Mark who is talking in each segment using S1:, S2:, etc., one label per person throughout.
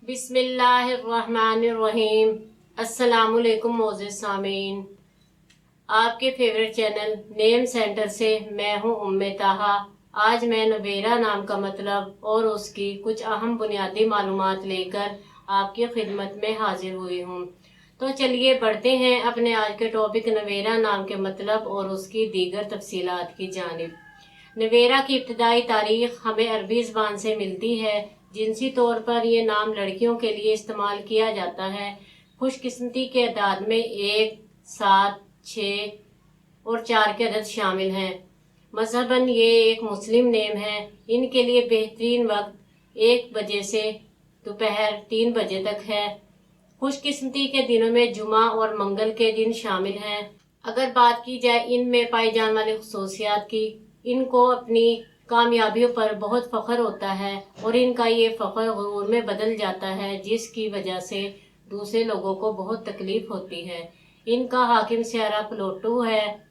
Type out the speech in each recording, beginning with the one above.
S1: बिस्मिल्लाहिर्रहमानिर्रहीम। अस्सलाम वालेकुम मोअज़्ज़िज़ सामीन, आपके फेवरेट चैनल नेम सेंटर से मैं हूं उम्मे ताहा। आज मैं नवेरा नाम का मतलब और उसकी कुछ अहम बुनियादी मालूमात लेकर आपकी खिदमत में हाजिर हुई हूं। तो चलिए बढ़ते हैं अपने आज के टॉपिक नवेरा नाम के मतलब और उसकी दीगर तफसीलात की जानिब। नवेरा की इब्तदाई तारीख हमें अरबी ज़बान से मिलती है। जिनसी तौर पर यह नाम लड़कियों के लिए इस्तेमाल किया जाता है। खुशकिस्मती के अदाद में 1, 7, 6 और 4 के अदद शामिल हैं। मज़हबन ये एक मुस्लिम नेम है। इनके लिए बेहतरीन वक्त 1 बजे से दोपहर 3 बजे तक है। खुशकिस्मती के दिनों में जुमा और मंगल के दिन शामिल हैं। अगर बात की जाए इनमें पाई जाने वाली खसूसियात की, इनको अपनी कामयाबियों पर बहुत फ़ख्र होता है और इनका ये फ़ख्र गुरूर में बदल जाता है, जिसकी वजह से दूसरे लोगों को बहुत तकलीफ होती है। इनका हाकिम सियारा प्लूटो है।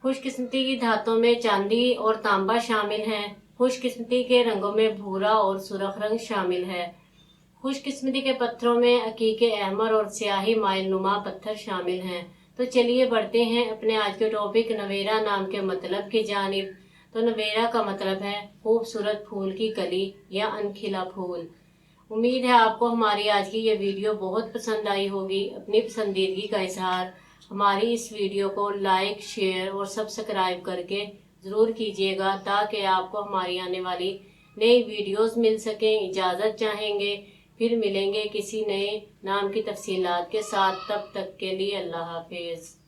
S1: खुशकिस्मती की धातों में चांदी और तांबा शामिल हैं। खुशकिस्मती के रंगों में भूरा और सुर्ख रंग शामिल है। खुशकिस्मती के पत्थरों में अकीके अहमर और स्याही माइल नुमा पत्थर शामिल हैं। तो चलिए बढ़ते हैं अपने आज के टॉपिक नवेरा नाम के मतलब की जानिब। तो नवेरा का मतलब है खूबसूरत फूल की कली या अनखिला फूल। उम्मीद है आपको हमारी आज की ये वीडियो बहुत पसंद आई होगी। अपनी पसंदीदगी का इजहार हमारी इस वीडियो को लाइक, शेयर और सब्सक्राइब करके ज़रूर कीजिएगा, ताकि आपको हमारी आने वाली नई वीडियोस मिल सकें। इजाज़त चाहेंगे, फिर मिलेंगे किसी नए नाम की तफसीलात के साथ। तब तक के लिए अल्लाह हाफिज़।